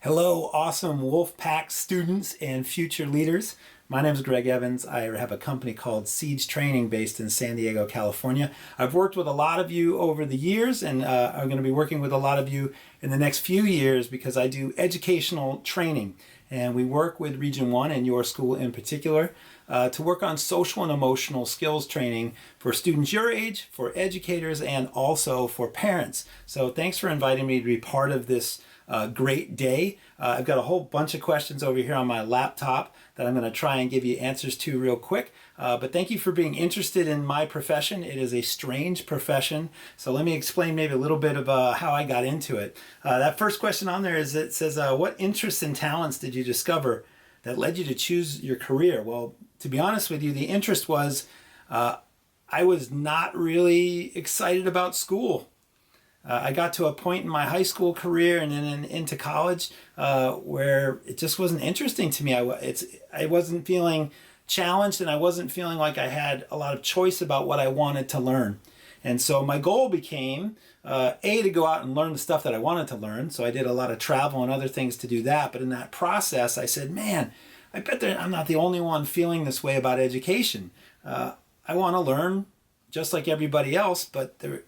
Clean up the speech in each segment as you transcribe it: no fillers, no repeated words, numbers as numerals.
Hello, awesome Wolfpack students and future leaders. My name is Greg Evans. I have a company called Siege Training based in San Diego, California. I've worked with a lot of you over the years, and I'm going to be working with a lot of you in the next few years because I do educational training. And we work with Region 1 and your school in particular to work on social and emotional skills training for students your age, for educators, and also for parents. So thanks for inviting me to be part of this great day. I've got a whole bunch of questions over here on my laptop that I'm going to try and give you answers to real quick. But thank you for being interested in my profession. It is a strange profession. So let me explain maybe a little bit of how I got into it. That first question on there is, it says, what interests and talents did you discover that led you to choose your career? Well, to be honest with you, the interest was I was not really excited about school. I got to a point in my high school career and then into college where it just wasn't interesting to me. I wasn't feeling challenged, and I wasn't feeling like I had a lot of choice about what I wanted to learn. And so my goal became, to go out and learn the stuff that I wanted to learn. So I did a lot of travel and other things to do that. But in that process, I said, man, I bet that I'm not the only one feeling this way about education. I want to learn just like everybody else, but there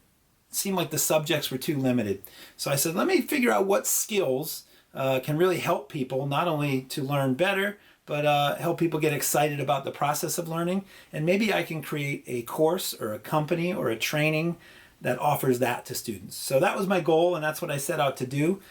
seemed like the subjects were too limited. So I said, let me figure out what skills can really help people, not only to learn better, but help people get excited about the process of learning. And maybe I can create a course or a company or a training that offers that to students. So that was my goal, and that's what I set out to do.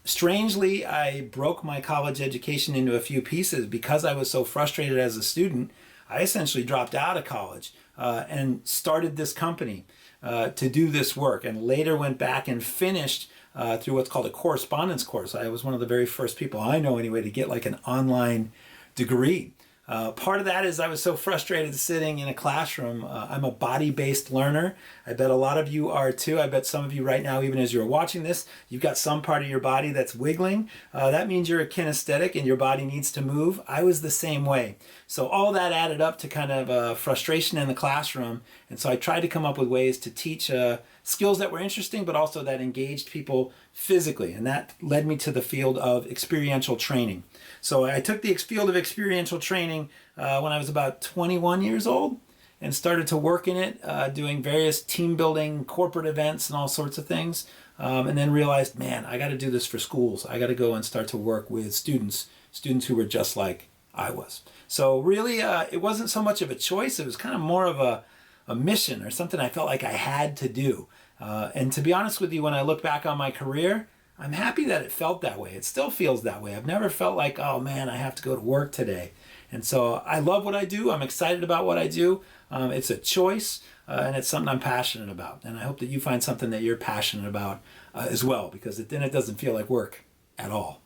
Strangely, I broke my college education into a few pieces because I was so frustrated as a student. I essentially dropped out of college and started this company to do this work, and later went back and finished through what's called a correspondence course. I was one of the very first people I know anyway to get like an online degree. Part of that is I was so frustrated sitting in a classroom. I'm a body-based learner. I bet a lot of you are too. I bet some of you right now, even as you're watching this, you've got some part of your body that's wiggling. That means you're a kinesthetic and your body needs to move. I was the same way. So all that added up to kind of frustration in the classroom. And so I tried to come up with ways to teach skills that were interesting, but also that engaged people physically. And that led me to the field of experiential training. So I took the field of experiential training when I was about 21 years old and started to work in it, doing various team building, corporate events, and all sorts of things. And then realized, man, I got to do this for schools. I got to go and start to work with students who were just like I was. So really, it wasn't so much of a choice. It was kind of more of a mission or something I felt like I had to do. And to be honest with you, when I look back on my career, I'm happy that it felt that way. It still feels that way. I've never felt like, oh man, I have to go to work today. And so I love what I do. I'm excited about what I do. It's a choice, and it's something I'm passionate about. And I hope that you find something that you're passionate about as well, because then it doesn't feel like work at all.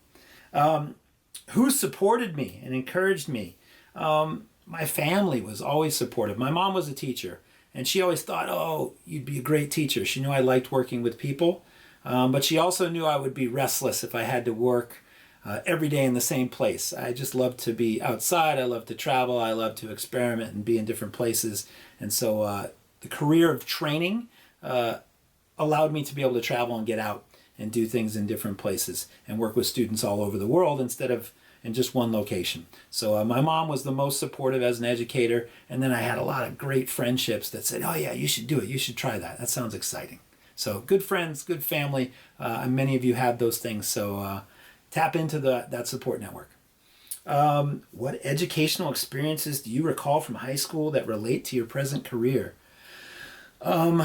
Who supported me and encouraged me? My family was always supportive. My mom was a teacher, and she always thought, oh, you'd be a great teacher. She knew I liked working with people. But she also knew I would be restless if I had to work every day in the same place. I just love to be outside. I love to travel. I love to experiment and be in different places. And so the career of training allowed me to be able to travel and get out and do things in different places and work with students all over the world instead of in just one location. So my mom was the most supportive as an educator. And then I had a lot of great friendships that said, oh yeah, you should do it. You should try that. That sounds exciting. So good friends, good family, and many of you have those things. So tap into that support network. What educational experiences do you recall from high school that relate to your present career? There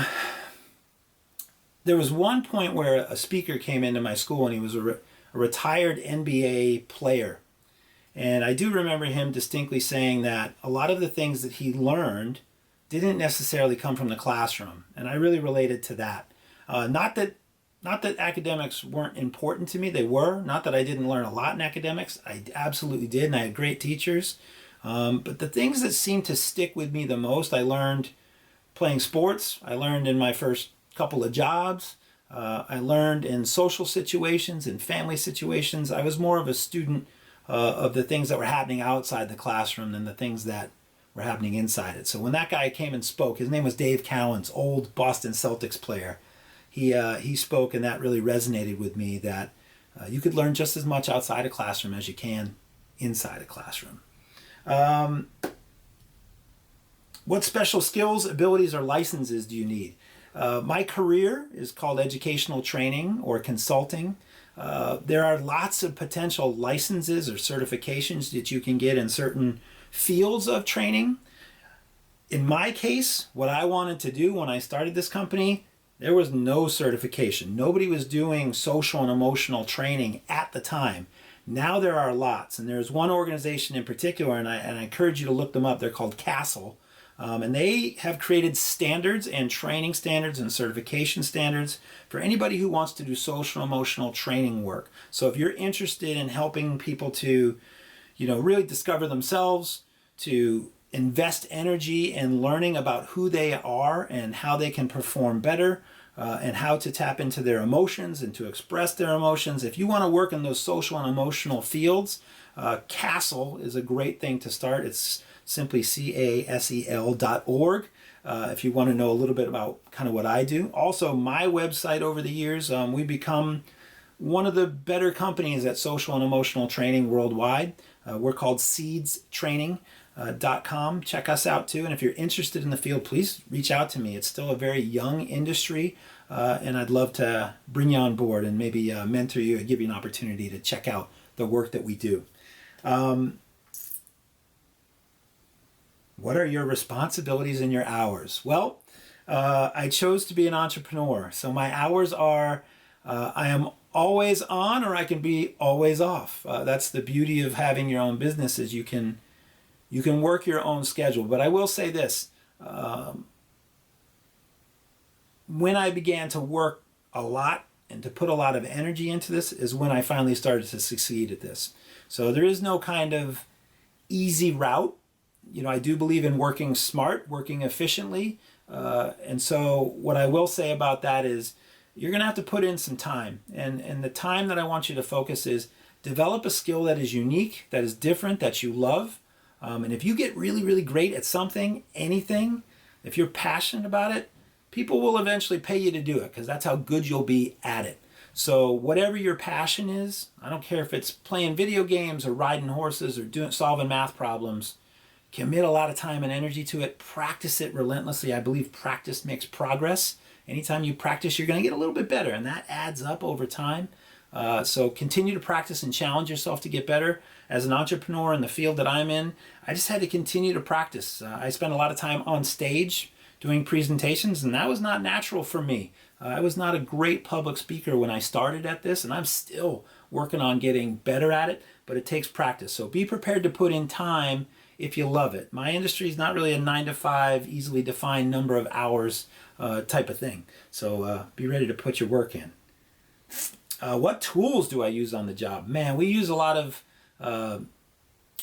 was one point where a speaker came into my school, and he was a retired NBA player. And I do remember him distinctly saying that a lot of the things that he learned didn't necessarily come from the classroom. And I really related to that. Not that academics weren't important to me. They were. Not that I didn't learn a lot in academics. I absolutely did, and I had great teachers. But the things that seemed to stick with me the most, I learned playing sports. I learned in my first couple of jobs. I learned in social situations and family situations. I was more of a student of the things that were happening outside the classroom than the things that were happening inside it. So when that guy came and spoke, his name was Dave Cowens, old Boston Celtics player. He spoke, and that really resonated with me, that You could learn just as much outside a classroom as you can inside a classroom. What special skills, abilities, or licenses do you need? My career is called educational training or consulting. There are lots of potential licenses or certifications that you can get in certain fields of training. In my case, what I wanted to do when I started this company, there was no certification. Nobody was doing social and emotional training at the time. Now there are lots, and there's one organization in particular, and I encourage you to look them up. They're called CASEL. And they have created standards and training standards and certification standards for anybody who wants to do social emotional training work. So if you're interested in helping people to, really discover themselves, to invest energy in learning about who they are and how they can perform better, and how to tap into their emotions and to express their emotions. If you want to work in those social and emotional fields, CASEL is a great thing to start. It's simply casel.org. If you want to know a little bit about kind of what I do. Also, my website over the years, we've become one of the better companies at social and emotional training worldwide. We're called seedstraining.com. Check us out too. And if you're interested in the field, please reach out to me. It's still a very young industry, and I'd love to bring you on board and maybe mentor you and give you an opportunity to check out the work that we do. What are your responsibilities and your hours? Well, I chose to be an entrepreneur. So my hours are, I am always on, or I can be always off. That's the beauty of having your own business, is you can work your own schedule. But I will say this, when I began to work a lot and to put a lot of energy into this is when I finally started to succeed at this. So there is no kind of easy route. I do believe in working smart, working efficiently. And so what I will say about that is you're going to have to put in some time. And the time that I want you to focus is develop a skill that is unique, that is different, that you love. And if you get really, really great at something, anything, if you're passionate about it, people will eventually pay you to do it because that's how good you'll be at it. So whatever your passion is, I don't care if it's playing video games or riding horses or solving math problems, commit a lot of time and energy to it. Practice it relentlessly. I believe practice makes progress. Anytime you practice, you're going to get a little bit better, and that adds up over time. So continue to practice and challenge yourself to get better. As an entrepreneur in the field that I'm in, I just had to continue to practice. I spent a lot of time on stage doing presentations, and that was not natural for me. I was not a great public speaker when I started at this, and I'm still working on getting better at it, but it takes practice. So be prepared to put in time if you love it. My industry is not really a 9-to-5, easily defined number of hours type of thing. So be ready to put your work in. What tools do I use on the job? Man, we use a lot of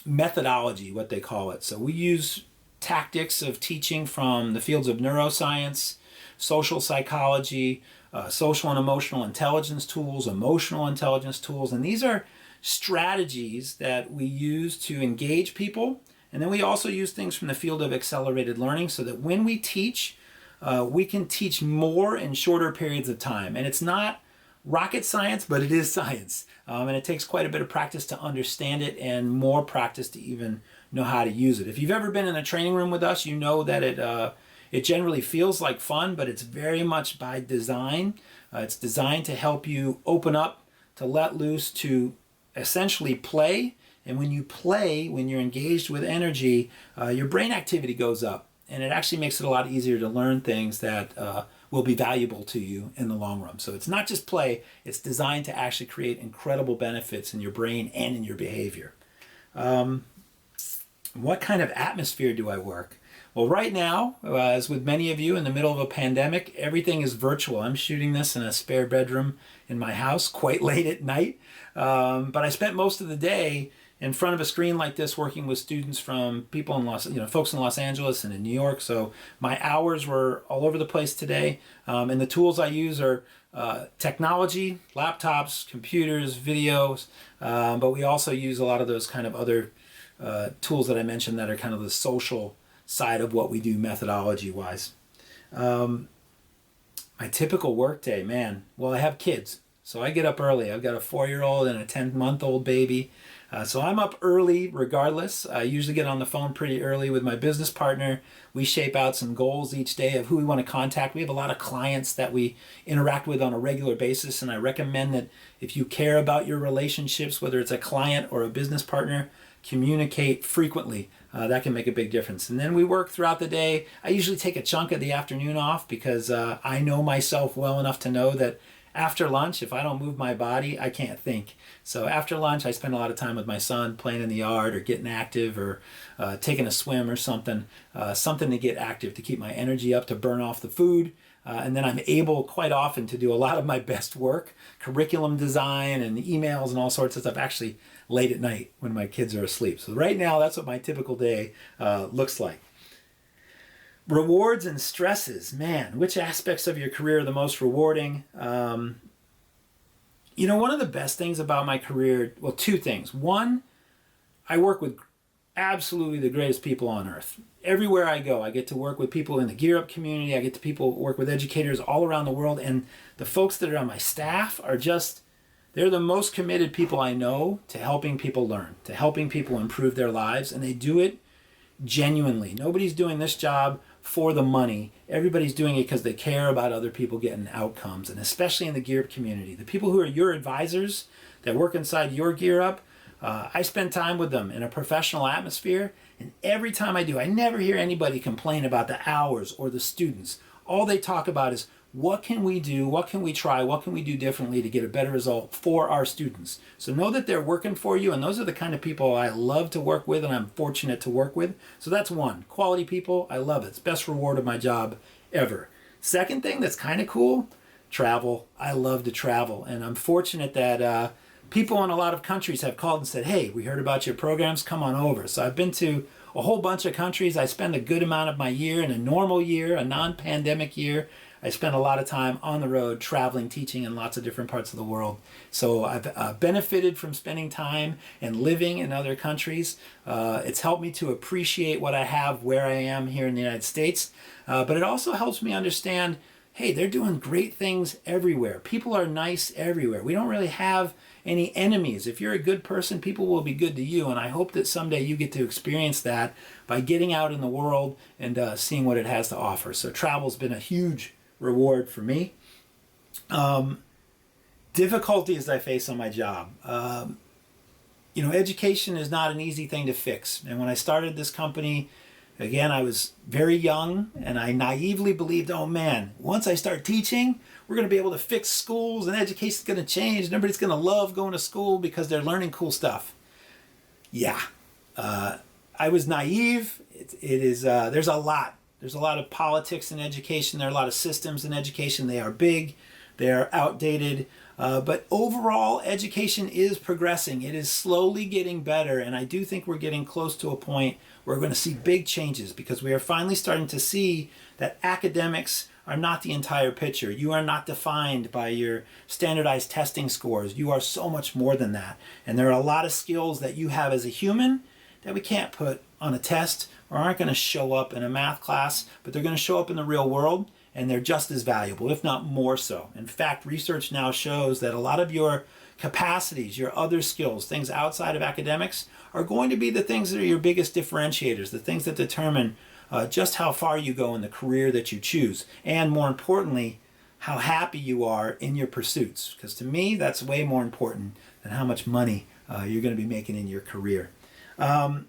methodology, what they call it. So we use tactics of teaching from the fields of neuroscience, social psychology, social and emotional intelligence tools, emotional intelligence tools. And these are strategies that we use to engage people. And then we also use things from the field of accelerated learning so that when we teach, we can teach more in shorter periods of time. And it's not rocket science, but it is science. And it takes quite a bit of practice to understand it and more practice to even know how to use it. If you've ever been in a training room with us, you know that it generally feels like fun, but it's very much by design. It's designed to help you open up, to let loose, to essentially play. And when you play, when you're engaged with energy, your brain activity goes up. And it actually makes it a lot easier to learn things that will be valuable to you in the long run. So it's not just play, it's designed to actually create incredible benefits in your brain and in your behavior. What kind of atmosphere do I work? Well, right now, as with many of you in the middle of a pandemic, everything is virtual. I'm shooting this in a spare bedroom in my house quite late at night. But I spent most of the day in front of a screen like this working with students from people in folks in Los Angeles and in New York. So my hours were all over the place today. And the tools I use are technology, laptops, computers, videos. But we also use a lot of those kind of other tools that I mentioned that are kind of the social side of what we do methodology-wise. My typical work day, man. Well, I have kids. So I get up early. I've got a 4-year-old and a 10-month-old baby. So I'm up early regardless. I usually get on the phone pretty early with my business partner. We shape out some goals each day of who we want to contact. We have a lot of clients that we interact with on a regular basis, and I recommend that if you care about your relationships, whether it's a client or a business partner, communicate frequently. That can make a big difference. And then we work throughout the day. I usually take a chunk of the afternoon off because I know myself well enough to know that after lunch, if I don't move my body, I can't think. So after lunch, I spend a lot of time with my son playing in the yard or getting active or taking a swim or something to get active, to keep my energy up, to burn off the food. And then I'm able quite often to do a lot of my best work, curriculum design and emails and all sorts of stuff, actually late at night when my kids are asleep. So right now, that's what my typical day looks like. Rewards and stresses. Man, which aspects of your career are the most rewarding? One of the best things about my career, well, two things. One, I work with absolutely the greatest people on earth. Everywhere I go, I get to work with people in the Gear Up community. I get to work with educators all around the world. And the folks that are on my staff are they're the most committed people I know to helping people learn, to helping people improve their lives. And they do it genuinely. Nobody's doing this job for the money. Everybody's doing it because they care about other people getting outcomes, and especially in the Gear Up community. The people who are your advisors that work inside your Gear Up, I spend time with them in a professional atmosphere, and every time I do, I never hear anybody complain about the hours or the students. All they talk about is, what can we do, what can we try, what can we do differently to get a better result for our students? So know that they're working for you, and those are the kind of people I love to work with and I'm fortunate to work with. So that's one. Quality people, I love it. It's best reward of my job ever. Second thing that's kind of cool, travel. I love to travel, and I'm fortunate that people in a lot of countries have called and said, hey, we heard about your programs, come on over. So I've been to a whole bunch of countries. I spend a good amount of my year in a normal year, a non-pandemic year. I spend a lot of time on the road, traveling, teaching in lots of different parts of the world. So I've benefited from spending time and living in other countries. It's helped me to appreciate what I have where I am here in the United States. But it also helps me understand, hey, they're doing great things everywhere. People are nice everywhere. We don't really have any enemies. If you're a good person, people will be good to you. And I hope that someday you get to experience that by getting out in the world and seeing what it has to offer. So travel's been a huge reward for me. Difficulties I face on my job. Education is not an easy thing to fix. And when I started this company, again, I was very young and I naively believed, oh man, once I start teaching, we're going to be able to fix schools and education's going to change and everybody's going to love going to school because they're learning cool stuff. Yeah, I was naive. There's a lot. There's a lot of politics in education. There are a lot of systems in education. They are big. They are outdated. But overall, education is progressing. It is slowly getting better. And I do think we're getting close to a point where we're going to see big changes because we are finally starting to see that academics are not the entire picture. You are not defined by your standardized testing scores. You are so much more than that. And there are a lot of skills that you have as a human that we can't put on a test or aren't going to show up in a math class, but they're going to show up in the real world, and they're just as valuable, if not more so. In fact, research now shows that a lot of your capacities, your other skills, things outside of academics, are going to be the things that are your biggest differentiators, the things that determine just how far you go in the career that you choose, and more importantly, how happy you are in your pursuits. Because to me, that's way more important than how much money you're going to be making in your career.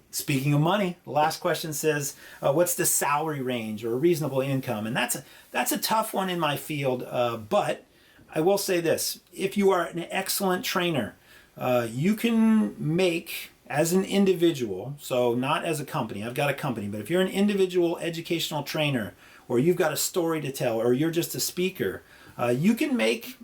Speaking of money, the last question says, what's the salary range or a reasonable income? And that's a tough one in my field, but I will say this. If you are an excellent trainer, you can make, as an individual, so not as a company, I've got a company, but if you're an individual educational trainer, or you've got a story to tell, or you're just a speaker, you can make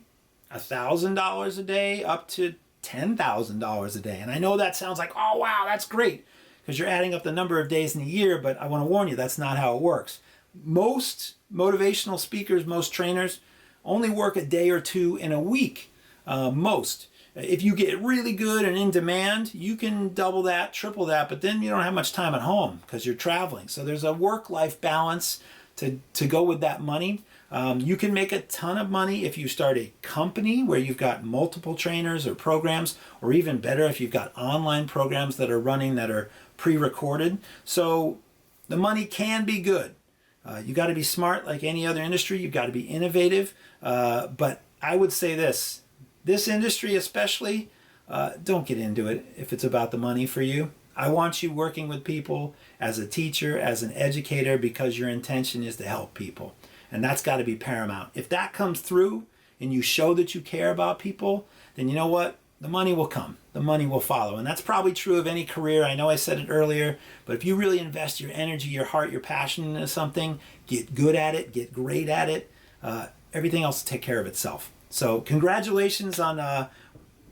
$1,000 a day up to $10,000 a day. And I know that sounds like, oh wow, that's great, because you're adding up the number of days in a year, but I want to warn you, that's not how it works. Most motivational speakers, most trainers only work a day or two in a week, most. If you get really good and in demand, you can double that, triple that, but then you don't have much time at home because you're traveling. So there's a work-life balance to go with that money. You can make a ton of money if you start a company where you've got multiple trainers or programs, or even better if you've got online programs that are running that are pre-recorded. So the money can be good. You got to be smart like any other industry. You've got to be innovative. But I would say this industry especially, don't get into it if it's about the money for you. I want you working with people as a teacher, as an educator, because your intention is to help people. And that's got to be paramount. If that comes through and you show that you care about people, then you know what? The money will come. The money will follow. And that's probably true of any career. I know I said it earlier, but if you really invest your energy, your heart, your passion into something, get good at it, get great at it, everything else will take care of itself. So congratulations on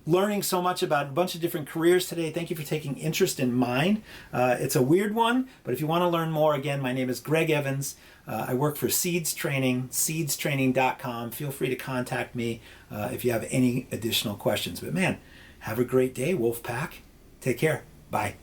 learning so much about a bunch of different careers today. Thank you for taking interest in mine. It's a weird one, but if you want to learn more, again, my name is Greg Evans. I work for Seeds Training, seedstraining.com. Feel free to contact me if you have any additional questions. But man, have a great day, Wolfpack. Take care. Bye.